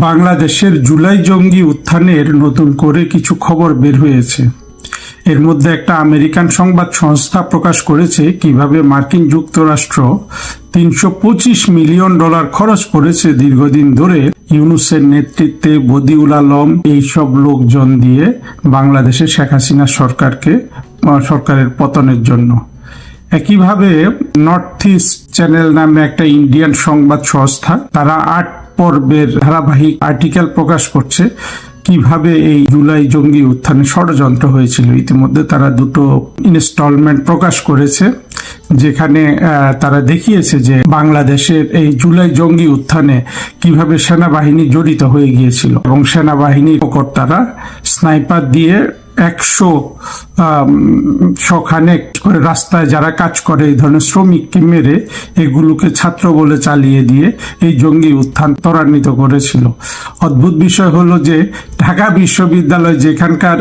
বাংলাদেশের জুলাই জঙ্গি উত্থানের নতুন করে কিছু খবর বের হয়েছে। এর মধ্যে একটা আমেরিকান সংবাদ সংস্থা প্রকাশ করেছে কিভাবে মার্কিন যুক্তরাষ্ট্র $325 মিলিয়ন খরচ করেছে দীর্ঘদিন ধরে ইউনূসের নেতৃত্বে বদিউল আলম এইসব লোকজন দিয়ে বাংলাদেশে শেখ হাসিনা সরকারের পতনের জন্য। একইভাবে নর্থ ইস্ট চ্যানেল নামে একটা ইন্ডিয়ান সংবাদ সংস্থা, তারা 8 পর্বের ধারাবাহিক আর্টিকেল প্রকাশ করছে কিভাবে এই জুলাই জঙ্গি উত্থানে ষড়যন্ত্র হয়েছিল। ইতিমধ্যে তারা 2টো ইনস্টলমেন্ট প্রকাশ করেছে, যেখানে তারা দেখিয়েছে যে বাংলাদেশের এই জুলাই জঙ্গি উত্থানে কিভাবে সেনাবাহিনী জড়িত হয়ে গিয়েছিল এবং সেনাবাহিনীর কর্তারা স্নাইপার দিয়ে 100 করে রাস্তায় যারা কাজ করে এই ধরনের শ্রমিককে মেরে এগুলোকে ছাত্র বলে চালিয়ে দিয়ে এই জঙ্গি উত্থান ত্বরান্বিত করেছিল। অদ্ভুত বিষয় হলো যে ঢাকা বিশ্ববিদ্যালয় যেখানকার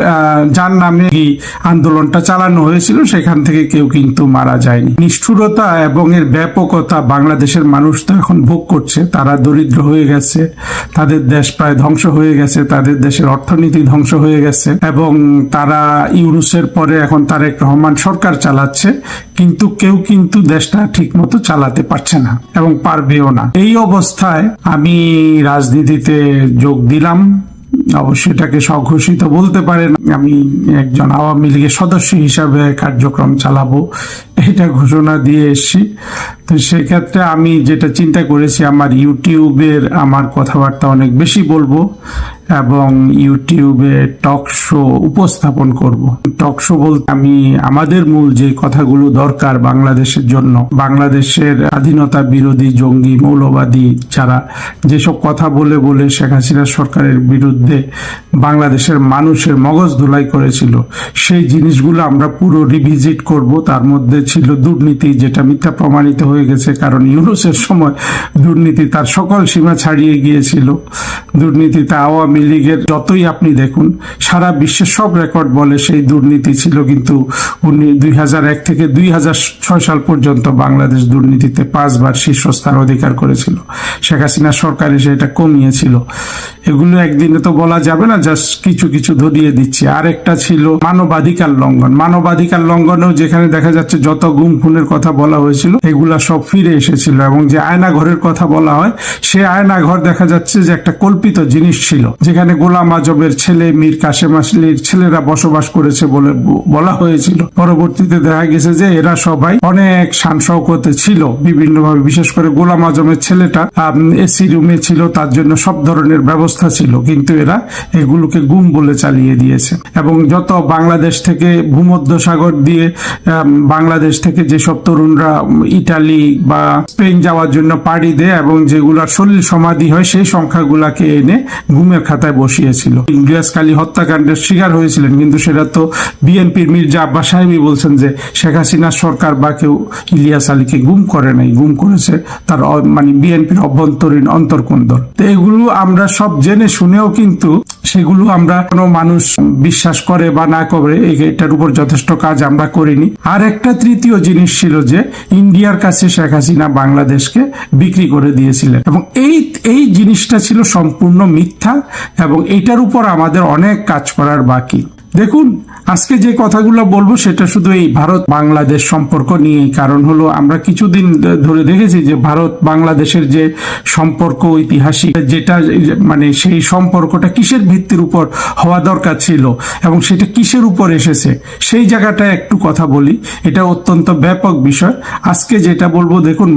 যার নামে এই আন্দোলনটা চালানো হয়েছিল সেখান থেকে কেউ কিন্তু মারা যায়নি। নিষ্ঠুরতা এবং এর ব্যাপকতা বাংলাদেশের মানুষ তো এখন ভোগ করছে। তারা দরিদ্র হয়ে গেছে, তাদের দেশ প্রায় ধ্বংস হয়ে গেছে, তাদের দেশের অর্থনীতি ধ্বংস হয়ে গেছে এবং তারা ইউনূসের পরে এখন তারেক রহমান সরকার চালাচ্ছে, কিন্তু কেউ কিন্তু দেশটা ঠিক মতো চালাতে পারছে না এবং পারবেও না। এই অবস্থায় আমি রাজনীতিতে যোগ দিলাম। অবশ্যই এটাকে স্বঘোষিত বলতে পারেন, আমি একজন আওয়ামী লীগের সদস্য হিসাবে কার্যক্রম চালাবো, এটা ঘোষণা দিয়ে এসছি। তো সেক্ষেত্রে আমি যেটা চিন্তা করেছি, আমার ইউটিউবের আমার কথাবার্তা অনেক বেশি বলবো এবং ইউটিউবে টক শো উপস্থাপন করব। টক শো বলতে আমি আমাদের মূল যে কথাগুলো দরকার বাংলাদেশের জন্য, বাংলাদেশের স্বাধীনতা বিরোধী জঙ্গি মৌলবাদী যারা যেসব কথা বলে বলে শেখ হাসিনা সরকারের বিরুদ্ধে বাংলাদেশের মানুষের মগজ ধুলাই করেছিল, সেই জিনিসগুলো আমরা পুরো রিভিজিট করব। তার মধ্যে ছিল দুর্নীতি, যেটা মিথ্যা প্রমাণিত হয়ে গেছে, কারণ ইউনূসের সময় দুর্নীতি তার সকল সীমা ছাড়িয়ে গিয়েছিল। দুর্নীতিতে আওয়ামী লীগের যতই আপনি দেখুন, সারা বিশ্বের সব রেকর্ড বলে সেই দুর্নীতি ছিল, কিন্তু 2001 থেকে 2006 সাল পর্যন্ত বাংলাদেশ দুর্নীতিতে 5 বার শীর্ষস্থান অধিকার করেছিল। শেখ হাসিনা সরকার এসে এটা কমিয়েছিল। এগুলো একদিনে তো বলা যাবে না, জাস্ট কিছু কিছু ধরিয়ে দিচ্ছি। আরেকটা ছিল মানবাধিকার লঙ্ঘন। মানবাধিকার লঙ্ঘনেও যেখানে দেখা যাচ্ছে যত গুম খুনের কথা বলা হয়েছিল এগুলা সব ফিরে এসেছিল এবং যে আয়না ঘরের কথা বলা হয়, সে আয়না ঘর দেখা যাচ্ছে যে একটা কল্পিত জিনিস ছিল, যেখানে গোলাম আজমের ছেলে মীর কাসেম আলীর ছেলেরা বসবাস করেছে বলে বলা হয়েছিল। পরবর্তীতে দেখা গেছে যে এরা সবাই অনেক শান শওকতে ছিল বিভিন্নভাবে, বিশেষ করে গোলাম আজমের ছেলেটা এসি রুমে ছিল, তার জন্য সব ধরনের ব্যবস্থা ছিল, কিন্তু এরা এগুলোকে গুম বলে চালিয়ে দিয়েছে। এবং যত বাংলাদেশ থেকে ভূমধ্যসাগর দিয়ে বাংলাদেশ থেকে যেসব তরুণরা ইটালি বা স্পেন যাওয়ার জন্য পাড়ি দেয় এবং যেগুলার শরীর সমাধি হয়, সেই সংখ্যাগুলাকে এনে গুমের খাতায় বসিয়েছিল। ইলিয়াস কালী হত্যাকাণ্ডের শিকার হয়েছিলেন, কিন্তু সেটা তো বিএনপির মির্জা আব্বাস সাহেবই বলছেন যে শেখ হাসিনা সরকার বা কেউ ইলিয়াস আলীকে গুম করে নাই, গুম করেছে তার বিএনপির অভ্যন্তরীণ অন্তর্কুন্দর। তো এগুলো আমরা সব জেনে শুনেও কিন্তু সেগুলো আমরা কোনো মানুষ বিশ্বাস করে বা না করে এটার উপর যথেষ্ট কাজ আমরা করিনি। আর একটা তৃতীয় জিনিস ছিল যে ইন্ডিয়ার কাছে শেখ হাসিনা বাংলাদেশকে বিক্রি করে দিয়েছিলেন এবং এই জিনিসটা ছিল সম্পূর্ণ মিথ্যা এবং এটার উপর আমাদের অনেক কাজ করার বাকি। দেখুন, আজকে যে কথাগুলো বলবো সেটা শুধু এই ভারত বাংলাদেশ সম্পর্ক নিয়েই। কারণ হলো আমরা কিছুদিন ধরে দেখেছি যে ভারত বাংলাদেশের যে সম্পর্ক ঐতিহাসিক, যেটা সেই সম্পর্কটা কিসের ভিত্তির উপর হওয়া দরকার ছিল এবং সেটা কিসের উপর এসেছে, সেই জায়গাটায় একটু কথা বলি। এটা অত্যন্ত ব্যাপক বিষয়। আজকে যেটা বলবো, দেখুন,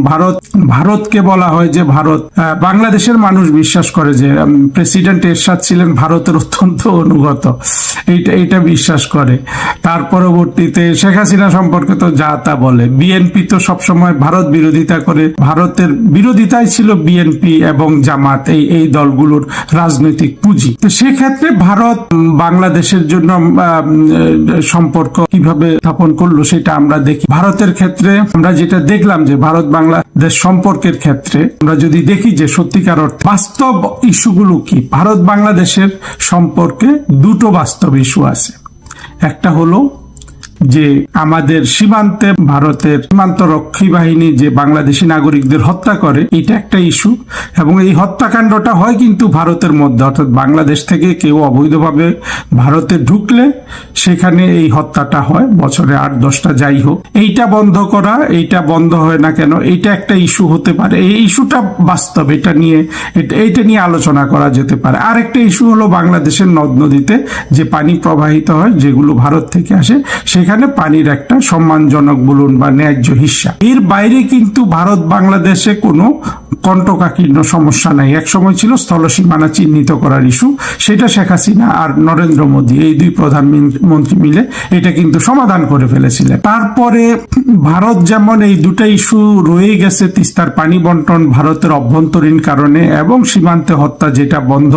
ভারতকে বলা হয় যে ভারত, বাংলাদেশের মানুষ বিশ্বাস করে যে প্রেসিডেন্ট এরশাদ ছিলেন ভারতের অত্যন্ত অনুগত, এটা বিশ্বাস করে। তার পরবর্তীতে শেখ হাসিনা সম্পর্কে তো যা তা বলে। বিএনপি তো সবসময় ভারত বিরোধিতা করে, ভারতের বিরোধিতাই ছিল বিএনপি এবং জামাত, এই দলগুলোর রাজনৈতিক পুঁজি। তো সেক্ষেত্রে ভারত বাংলাদেশের জন্য সম্পর্ক কিভাবে স্থাপন করলো সেটা আমরা দেখি। ভারতের ক্ষেত্রে আমরা যেটা দেখলাম যে ভারত বাংলাদেশ সম্পর্কের ক্ষেত্রে আমরা যদি দেখি যে সত্যিকার অর্থে বাস্তব ইস্যুগুলো কি, ভারত বাংলাদেশের সম্পর্কে 2টো বাস্তব ইস্যু আছে। একটা হলো যে আমাদের সীমান্তে ভারতের সীমান্ত রক্ষী বাহিনী যে বাংলাদেশি নাগরিকদের হত্যা করে, এটা একটা ইস্যু। এবং এই হত্যাকাণ্ডটা হয় কিন্তু ভারতের মধ্যে, অর্থাৎ বাংলাদেশ থেকে কেউ অবৈধভাবে ভারতে ঢুকলে সেখানে এই হত্যাটা হয়, বছরে 8-10টা যাই হোক। এইটা বন্ধ করা, এইটা বন্ধ হয় না কেন, এইটা একটা ইস্যু হতে পারে। এই ইস্যুটা বাস্তব, এইটা নিয়ে আলোচনা করা যেতে পারে। আরেকটা ইস্যু হলো বাংলাদেশের নদ নদীতে যে পানি প্রবাহিত হয়, যেগুলো ভারত থেকে আসে, সেখানে পানির একটা সম্মানজনক বলুন বা ন্যায্য হিস্সা। এর বাইরে কিন্তু ভারত বাংলাদেশে কোনো কণ্টকাকীর্ণ সমস্যা নাই। এক সময় ছিল স্থলসীমানা চিহ্নিত করার ইস্যু, সেটা শেখ হাসিনা আর নরেন্দ্র মোদী এই দুই প্রধানমন্ত্রী মিলে এটা কিন্তু সমাধান করে ফেলেছিলেন। তারপরে ভারত যেমন এই দুটা ইস্যু রয়ে গেছে, তিস্তার পানি বন্টন ভারতের অভ্যন্তরীণ কারণে এবং সীমান্তে হত্যা, যেটা বন্ধ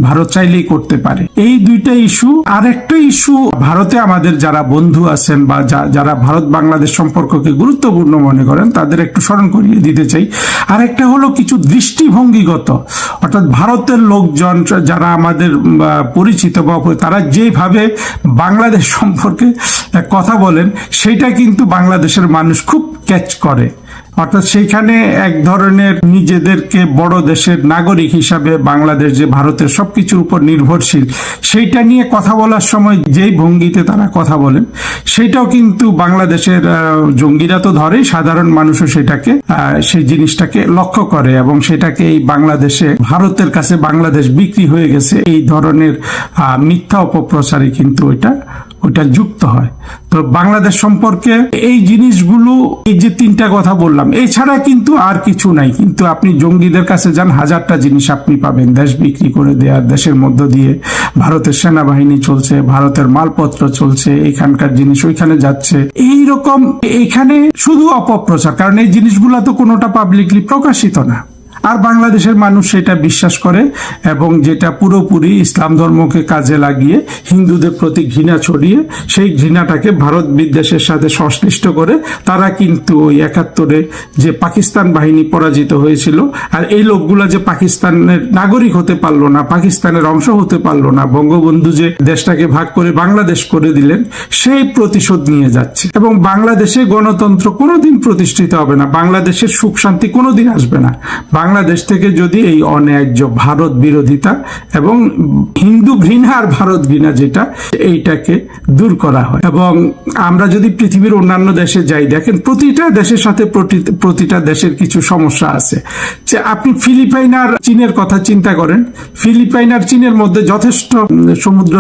ভারত চাইলেই করতে পারে। এই দুইটা ইস্যু। আরেকটা ইস্যু, ভারতে আমাদের যারা বন্ধু আছেন বা যারা ভারত বাংলাদেশ সম্পর্ককে গুরুত্বপূর্ণ মনে করেন, তাদের একটু স্মরণ করিয়ে দিতে চাই। আরেকটা হলো কিছু দৃষ্টিভঙ্গিগত, অর্থাৎ ভারতের লোকজন যারা আমাদের পরিচিত বা তারা যেভাবে বাংলাদেশ সম্পর্কে কথা বলেন, সেটা কিন্তু বাংলাদেশের মানুষ খুব ক্যাচ করে। অর্থাৎ সেইখানে এক ধরনের নিজেদেরকে বড় দেশের নাগরিক হিসাবে বাংলাদেশ যে ভারতের সবকিছুর উপর নির্ভরশীল, সেইটা নিয়ে কথা বলার সময় যেই ভঙ্গিতে তারা কথা বলেন, সেটাও কিন্তু বাংলাদেশের জঙ্গিরা তো ধরেই, সাধারণ মানুষও সেটাকে সেই জিনিসটাকে লক্ষ্য করে এবং সেটাকে এই বাংলাদেশে ভারতের কাছে বাংলাদেশ বিক্রি হয়ে গেছে এই ধরনের মিথ্যা অপপ্রচারে কিন্তু ওইটা যুক্ত হয়। তো বাংলাদেশ সম্পর্কে এই জিনিসগুলো, এই যে তিনটা কথা বললাম, এছাড়া কিন্তু আর কিছু নাই। কিন্তু আপনি জঙ্গিদের কাছে যান, হাজারটা জিনিস আপনি পাবেন। দেশ বিক্রি করে দেওয়ার, দেশের মধ্য দিয়ে ভারতের সেনাবাহিনী চলছে, ভারতের মালপত্র চলছে, এখানকার জিনিস ওইখানে যাচ্ছে, এইরকম। এখানে শুধু অপপ্রচার, কারণ এই জিনিসগুলো তো কোনোটা পাবলিকলি প্রকাশিত না। আর বাংলাদেশের মানুষ সেটা বিশ্বাস করে এবং যেটা পুরোপুরি ইসলাম ধর্মকে কাজে লাগিয়ে হিন্দুদের প্রতি ঘৃণা ছড়িয়ে সেই ঘৃণাটাকে ভারত বিদ্বেষের সাথে সংশ্লিষ্ট করে তারা কিন্তু ওই 71-এ যে পাকিস্তান বাহিনী পরাজিত হয়েছিল, আর এই লোকগুলা যে পাকিস্তানের নাগরিক হতে পারলো না, পাকিস্তানের অংশ হতে পারলো না, বঙ্গবন্ধু যে দেশটাকে ভাগ করে বাংলাদেশ করে দিলেন, সেই প্রতিশোধ নিয়ে যাচ্ছে। এবং বাংলাদেশে গণতন্ত্র কোনোদিন প্রতিষ্ঠিত হবে না, বাংলাদেশের সুখ শান্তি কোনোদিন আসবে না বাংলাদেশ থেকে যদি এই অন্যায্য ভারত বিরোধিতা এবং হিন্দু ঘৃণা আর ভারত ঘৃণা যেটা, এইটাকে দূর করা হয়। এবং আমরা যদি পৃথিবীর অন্যান্য দেশে যাই, দেখেন প্রতিটা দেশের সাথে প্রতিটা দেশের কিছু সমস্যা আছে। যে আপনি ফিলিপাইন আর চীনের কথা চিন্তা করেন, ফিলিপাইন আর চীনের মধ্যে যথেষ্ট সমুদ্র,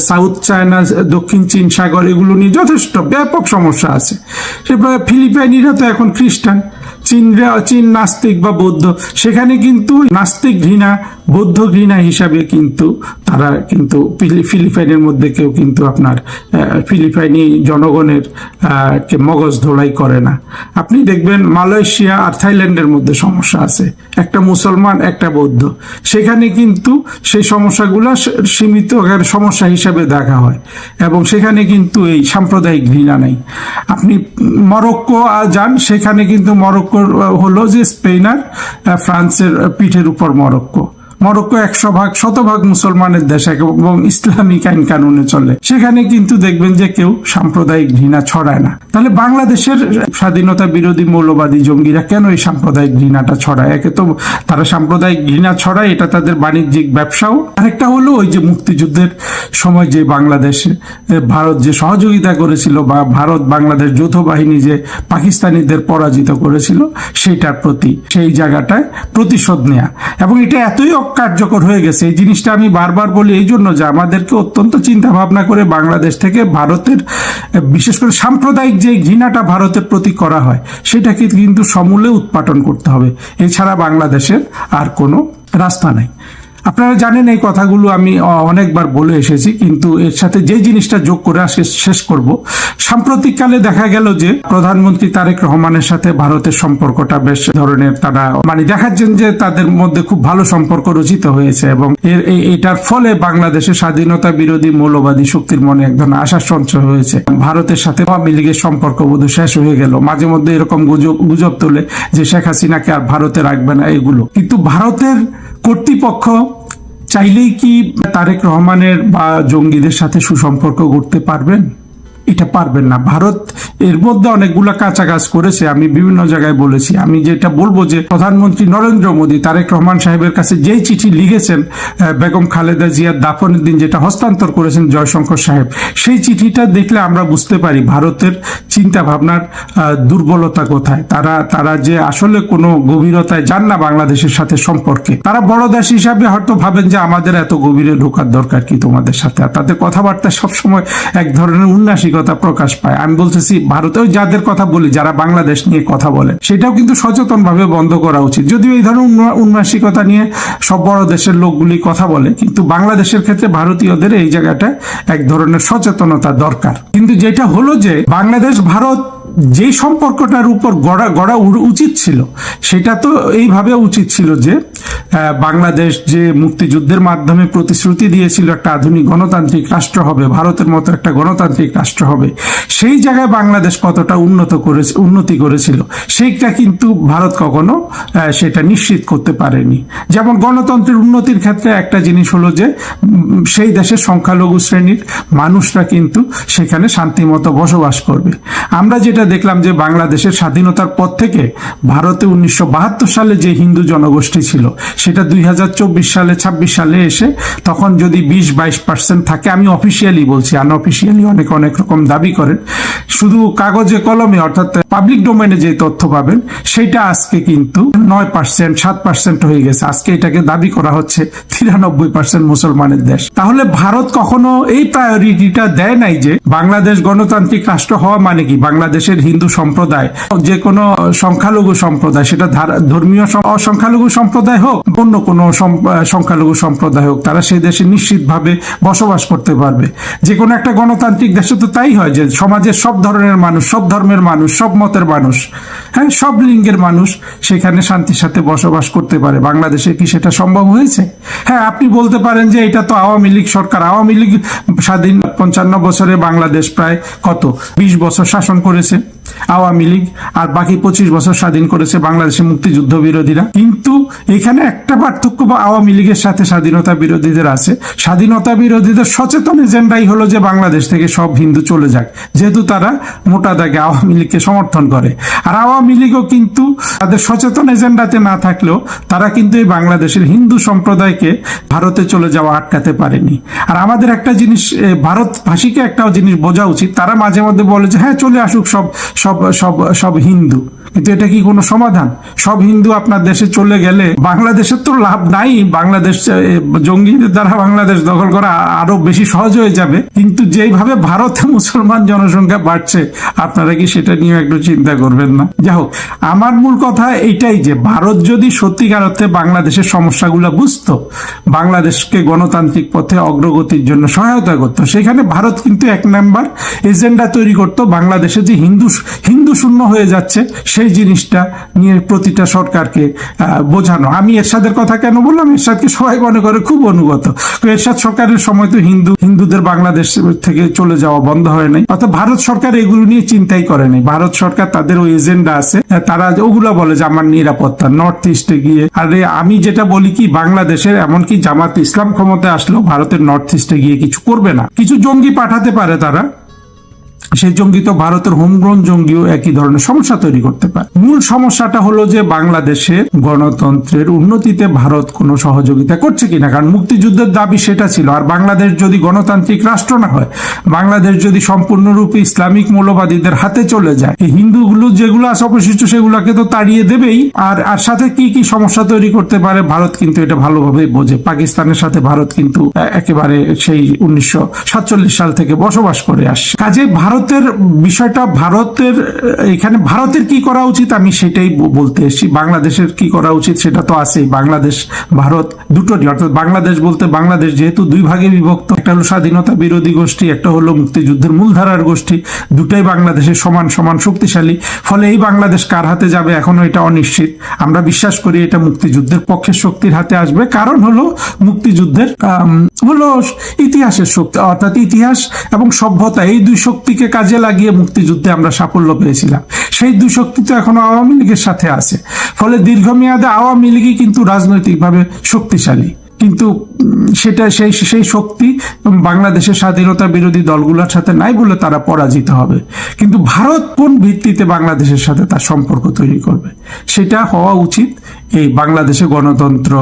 সাউথ চায়না, দক্ষিণ চীন সাগর, এগুলো নিয়ে যথেষ্ট ব্যাপক সমস্যা আছে। ফিলিপাইনিরা তো এখন খ্রিস্টান, চীন নাস্তিক বা বৌদ্ধ, সেখানে কিন্তু নাস্তিক ঘৃণা, বৌদ্ধ ঘৃণা হিসাবে কিন্তু তারা কিন্তু ফিলিপাইনের মধ্যে কেউ কিন্তু আপনার ফিলিপাইনি জনগণের কে মগজ ধোলাই করে না। আপনি দেখবেন মালয়েশিয়া আর থাইল্যান্ডের মধ্যে সমস্যা আছে, একটা মুসলমান একটা বৌদ্ধ, সেখানে কিন্তু সেই সমস্যাগুলো সীমিত সমস্যা হিসাবে দেখা হয় এবং সেখানে কিন্তু এই সাম্প্রদায়িক ঘৃণা নাই। আপনি মরক্কো যান, সেখানে কিন্তু মরক্কো হলো যে স্পেন আর ফ্রান্সের পিঠের উপর মরক্কো 100% মুসলমানের দেশ এবং ইসলামিক আইন কানুনে চলে, সেখানে কিন্তু দেখবেন যে কেউ সাম্প্রদায়িক ঘৃণা ছড়ায় না। তাহলে বাংলাদেশের স্বাধীনতা বিরোধী মৌলবাদী জঙ্গিরা কেন এই সাম্প্রদায়িক ঘৃণাটা ছড়ায়? একে তো তারা সাম্প্রদায়িক ঘৃণা ছড়ায়, এটা তাদের বাণিজ্যিক ব্যবসাও। আরেকটা হলো ওই যে মুক্তিযুদ্ধের সময় যে বাংলাদেশে ভারত যে সহযোগিতা করেছিল বা ভারত বাংলাদেশ যৌথ বাহিনী যে পাকিস্তানিদের পরাজিত করেছিল, সেটার প্রতি সেই জায়গাটায় প্রতিশোধ নেয়া। এবং এটা এতই কার্যকর হয়ে গেছে, এই জিনিসটা আমি বারবার বলি এই জন্য যে আমাদেরকে অত্যন্ত চিন্তা ভাবনা করে বাংলাদেশ থেকে ভারতের বিশেষ করে সাম্প্রদায়িক যে ঘৃণাটা ভারতের প্রতি করা হয়, সেটাকে কিন্তু সমূলে উৎপাটন করতে হবে। এছাড়া বাংলাদেশের আর কোনো রাস্তা নাই। আপনারা জানেন এই কথাগুলো আমি অনেকবার বলে এসেছি, কিন্তু এর সাথে যে জিনিসটা যোগ করে আজকে শেষ করব। সাম্প্রতিককালে দেখা গেল যে প্রধানমন্ত্রী তারেক রহমানের সাথে ভারতের সম্পর্কটা বেশ ধরনের, তারা দেখাচ্ছেন যে তাদের মধ্যে খুব ভালো সম্পর্ক রচিত হয়েছে এবং এটার ফলে বাংলাদেশের স্বাধীনতা বিরোধী মৌলবাদী শক্তির মনে এক ধরনের আশা সঞ্চয় হয়েছে। ভারতের সাথে আওয়ামী লীগের সম্পর্ক বোধহয় শেষ হয়ে গেল। মাঝে মধ্যে এরকম গুজব তোলে যে শেখ হাসিনাকে আর ভারতে রাখবে না, এগুলো কিন্তু ভারতের কর্তৃপক্ষ চাইলেই কি তারেক রহমানের বা জঙ্গিদের সাথে সুসম্পর্ক গড়তে পারবেন? এটা পারবেন না। ভারত এর মধ্যে অনেকগুলা কাঁচা কাজ করেছে, আমি বিভিন্ন জায়গায় বলেছি। আমি যেটা বলবো যে প্রধানমন্ত্রী নরেন্দ্র মোদী তারেক রহমান সাহেবের কাছে যেই চিঠি লিখেছেন বেগম খালেদা জিয়ার দাফনের দিন, যেটা হস্তান্তর করেছেন জয়শঙ্কর সাহেব, সেই চিঠিটা দেখলে আমরা বুঝতে পারি ভারতের চিন্তা ভাবনার দুর্বলতা কোথায়। তারা যে আসলে কোনো গভীরতায় যান না বাংলাদেশের সাথে সম্পর্কে। তারা বড় দেশ হিসাবে হয়তো ভাবেন যে আমাদের এত গভীরে ঢোকার দরকার কি তোমাদের সাথে। আর তাদের কথাবার্তা সবসময় এক ধরনের উন্নাসিকতা প্রকাশ পায়। আমি বলতেছি ভারতেও যাদের কথা বলি, যারা বাংলাদেশ নিয়ে কথা বলে, সেটাও কিন্তু সচেতন ভাবে বন্ধ করা উচিত। যদিও এই ধরনের উন্নাসিকতা নিয়ে সব বড় দেশের লোকগুলি কথা বলে, কিন্তু বাংলাদেশের ক্ষেত্রে ভারতীয়দের এই জায়গাটা এক ধরনের সচেতনতা দরকার। কিন্তু যেটা হলো যে বাংলাদেশ ভারত যে সম্পর্কটার উপর গড়া উচিত ছিল, সেটা তো এইভাবে উচিত ছিল যে বাংলাদেশ যে মুক্তিযুদ্ধের মাধ্যমে প্রতিশ্রুতি দিয়েছিল একটা আধুনিক গণতান্ত্রিক রাষ্ট্র হবে, ভারতের মতো একটা গণতান্ত্রিক রাষ্ট্র হবে, সেই জায়গায় বাংলাদেশ কতটা উন্নতি করেছিল সেইটা কিন্তু ভারত কখনো সেটা নিশ্চিত করতে পারেনি। যেমন গণতন্ত্রের উন্নতির ক্ষেত্রে একটা জিনিস হলো যে সেই দেশের সংখ্যালঘু শ্রেণীর মানুষরা কিন্তু সেখানে শান্তিমতো বসবাস করবে। আমরা যেটা দেখলাম যে বাংলাদেশের স্বাধীনতার পর থেকে ভারতে 1972 সালে যে হিন্দু জনগোষ্ঠী ছিল, সেটা 2024 সালে 26 সালে এসে তখন যদি 20-22% থাকে, আমি অফিসিয়ালি বলছি, আনঅফিসিয়ালি অনেক রকম দাবি করেন, শুধু কাগজে কলমে অর্থাৎ পাবলিক ডোমেনে যে তথ্য পাবেন সেটা আজকে কিন্তু 9%, 7% হয়ে গেছে। আজকে এটাকে দাবি করা হচ্ছে 93% মুসলমানের দেশ। তাহলে ভারত কখনো এই প্রায়োরিটিটা দেয় নাই যে বাংলাদেশ গণতান্ত্রিক রাষ্ট্র হওয়া মানে কি বাংলাদেশের হিন্দু সম্প্রদায়, যে কোনো সংখ্যালঘু সম্প্রদায়, সেটা ধর্মীয় সংখ্যালঘু সম্প্রদায় হোক, অন্য কোনো সংখ্যালঘু সম্প্রদায় হোক, তারা সেই দেশে নিশ্চিতভাবে বসবাস করতে পারবে। যে কোনো একটা গণতান্ত্রিক দেশে তো তাই হয় যে সমাজের সব ধরনের মানুষ, সব ধর্মের মানুষ, সব মতের মানুষ, হ্যাঁ, সব লিঙ্গের মানুষ সেখানে শান্তির সাথে বসবাস করতে পারে। বাংলাদেশে কি সেটা সম্ভব হয়েছে? হ্যাঁ, আপনি বলতে পারেন যে এটা তো আওয়ামী লীগ সরকার। আওয়ামী লীগ স্বাধীন 55 বছরে বাংলাদেশ প্রায় কত 20 বছর শাসন করেছে আওয়ামী লীগ, আর বাকি 25 বছর স্বাধীন করেছে বাংলাদেশের মুক্তিযুদ্ধ বিরোধীরা। কিন্তু এখানে একটা পার্থক্য বা আওয়ামী লীগের সাথে স্বাধীনতা বিরোধীদের আছে। স্বাধীনতা বিরোধীদের সচেতন এজেন্ডাই হলো যে বাংলাদেশ থেকে সব হিন্দু চলে যাক, যেহেতু তারা মোটা দাগে আওয়ামী লীগকে সমর্থন করে। আর আওয়ামী লীগও কিন্তু তাদের সচেতন এজেন্ডাতে না থাকলেও তারা কিন্তু এই বাংলাদেশের হিন্দু সম্প্রদায়কে ভারতে চলে যাওয়া আটকাতে পারেনি। আর আমাদের একটা জিনিস, ভারতভাষীকে একটা জিনিস বোঝা উচিত, তারা মাঝে মধ্যে বলে যে হ্যাঁ চলে আসুক সব সব সব সব হিন্দু, কিন্তু এটা কি কোনো সমাধান? সব হিন্দু আপনার দেশে চলে গেলে বাংলাদেশের তো লাভ নাই। বাংলাদেশ জঙ্গিদের দ্বারা বাংলাদেশ দখল করা আরো বেশি সহজ হয়ে যাবে। কিন্তু যেইভাবে ভারতে মুসলমান জনসংখ্যা বাড়ছে, আপনারা কি সেটা নিয়ে একটু চিন্তা করবেন না? যাই হোক, আমার মূল কথা এইটাই যে ভারত যদি সত্যিকার অর্থে বাংলাদেশের সমস্যাগুলো বুঝতো, বাংলাদেশকে গণতান্ত্রিক পথে অগ্রগতির জন্য সহায়তা করতো, সেখানে ভারত কিন্তু এক নাম্বার এজেন্ডা তৈরি করতো বাংলাদেশে যে হিন্দু শূন্য হয়ে যাচ্ছে সেই জিনিসটা নিয়ে প্রতিটা সরকারকে বোঝানো। আমি এরশাদের কথা কেন বললাম? এরশাদকে সবাই মনে করে খুব অনুগত। এরশাদ সরকারের সময় তো হিন্দুদের বাংলাদেশ থেকে চলে যাওয়া বন্ধ হয় নাই। অর্থাৎ ভারত সরকার এগুলো নিয়ে চিন্তাই করে নাই। ভারত সরকার তাদের ওই এজেন্ডা আছে, তারা ওগুলো বলে যে আমার নিরাপত্তা নর্থ ইস্টে গিয়ে। আরে আমি যেটা বলি কি, বাংলাদেশের এমনকি জামাত ইসলাম ক্ষমতায় আসলেও ভারতের নর্থ ইস্টে গিয়ে কিছু করবে না। কিছু জঙ্গি পাঠাতে পারে তারা, সেই জঙ্গি তো ভারতের হোমগ্রোন জঙ্গিও একই ধরনের সমস্যা তৈরি করতে পারে। মূল সমস্যাটা হলো যে বাংলাদেশের গণতন্ত্রের উন্নতিতে ভারত কোনো সহযোগিতা করছে কিনা। কারণ মুক্তিযুদ্ধের দাবি সেটা ছিল। আর বাংলাদেশ যদি গণতান্ত্রিক রাষ্ট্র না হয়, বাংলাদেশ যদি সম্পূর্ণরূপে ইসলামিক মৌলবাদীদের হাতে চলে যায়, এই হিন্দুগুলো যেগুলো আছে অবশিষ্ট সেগুলোকে তো তাড়িয়ে দেবেই। আর সাথে কি কি সমস্যা তৈরি করতে পারে ভারত কিন্তু এটা ভালোভাবে বোঝে। পাকিস্তানের সাথে ভারত কিন্তু একেবারে সেই 1947 সাল থেকে বসবাস করে আসছে। কাজে ভারতের বিষয়টা, ভারতের কি করা উচিত আমি সেটাই বলতে এসেছি। বাংলাদেশের কি করা উচিত সেটা তো আছেই। বাংলাদেশ ভারত দুটোরই, অর্থাৎ বাংলাদেশ বলতে বাংলাদেশ যেহেতু দুই ভাগে বিভক্ত, একটা হলো স্বাধীনতা বিরোধী গোষ্ঠী, একটা হলো মুক্তিযুদ্ধের মূলধারার গোষ্ঠী, দুটাই বাংলাদেশের সমান সমান শক্তিশালী। ফলে এই বাংলাদেশ কার হাতে যাবে এখনো এটা অনিশ্চিত। আমরা বিশ্বাস করি এটা মুক্তিযুদ্ধের পক্ষের শক্তির হাতে আসবে। কারণ হলো মুক্তিযুদ্ধের হলো ইতিহাসের শক্তি, অর্থাৎ ইতিহাস এবং সভ্যতা, এই দুই শক্তিকে কাজে লাগিয়ে মুক্তিযুদ্ধে আমরা সাফল্য পেয়েছিলাম। সেই দুই শক্তি তো এখনো আওয়ামী লীগের সাথে আছে। ফলে দীর্ঘমেয়াদে আওয়ামী লীগই কিন্তু রাজনৈতিকভাবে শক্তিশালী। কিন্তু সেটা সেই সেই শক্তি বাংলাদেশের স্বাধীনতা বিরোধী দলগুলোর সাথে নাই বলে তারা পরাজিত হবে। কিন্তু ভারত কোন ভিত্তিতে বাংলাদেশের সাথে তার সম্পর্ক তৈরি করবে, সেটা হওয়া উচিত এই বাংলাদেশে গণতন্ত্র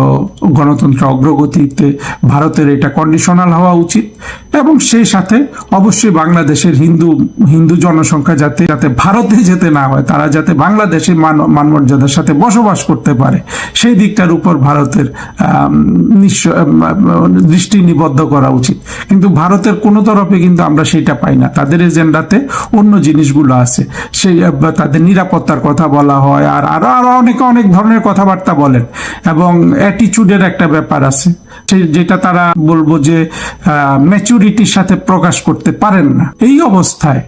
অগ্রগতিতে ভারতের এটা কন্ডিশনাল হওয়া উচিত। এবং সেই সাথে অবশ্যই বাংলাদেশের হিন্দু জনসংখ্যা যাতে ভারতে যেতে না হয়, তারা যাতে বাংলাদেশের মান মর্যাদার সাথে বসবাস করতে পারে, সেই দিকটার উপর ভারতের দৃষ্টি নিবদ্ধ করা উচিত। কিন্তু ভারতের কোনো তরফে কিন্তু আমরা সেটা পাই না। তাদের এজেন্ডাতে অন্য জিনিসগুলো আছে, সেই তাদের নিরাপত্তার কথা বলা হয়, আর আরো অনেক ধরনের কথাবার্তা বলেন, এবং অ্যাটিচিউডের একটা ব্যাপার আছে যেটা তারা বলবো যে ম্যাচুরিটির সাথে প্রকাশ করতে পারেন না। এই অবস্থায়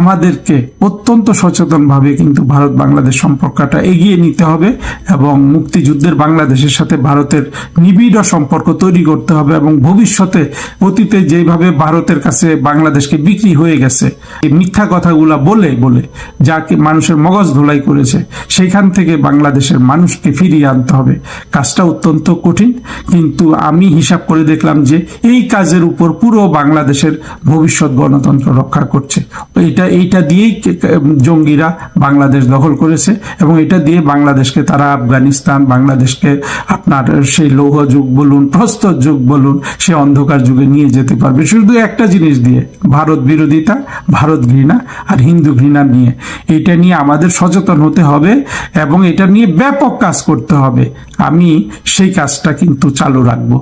আমাদেরকে অত্যন্ত সচেতনভাবে কিন্তু ভারত বাংলাদেশ সম্পর্কটা এগিয়ে নিতে হবে, এবং মুক্তিযুদ্ধের বাংলাদেশের সাথে ভারতের নিবিড় সম্পর্ক তৈরি করতে হবে। এবং ভবিষ্যতে অতীতে যেভাবে ভারতের কাছে বাংলাদেশকে বিক্রি হয়ে গেছে, এই মিথ্যা কথাগুলা বলে যাকে মানুষের মগজ ধোলাই করেছে, সেইখান থেকে বাংলাদেশের মানুষকে ফিরিয়ে আনতে হবে। কাজটা অত্যন্ত কঠিন, কিন্তু আমি হিসাব করে দেখলাম যে এই কাজের উপর পুরো বাংলাদেশের ভবিষ্যৎ গণতন্ত্র রক্ষা করছে। এইটা দিয়েই জঙ্গিরা বাংলাদেশ দখল করেছে, এবং এটা দিয়ে বাংলাদেশকে তারা আফগানিস্তান, বাংলাদেশকে আপনার সেই লৌহ যুগ বলুন, প্রস্তর যুগ বলুন, সে অন্ধকার যুগে নিয়ে যেতে পারবে শুধু একটা জিনিস দিয়ে, ভারত বিরোধিতা, ভারত ঘৃণা আর হিন্দু ঘৃণা নিয়ে। এটা নিয়ে আমাদের সচেতন হতে হবে এবং এটা নিয়ে ব্যাপক কাজ করতে হবে। আমি সেই কাজটা কিন্তু চালু রাখবো।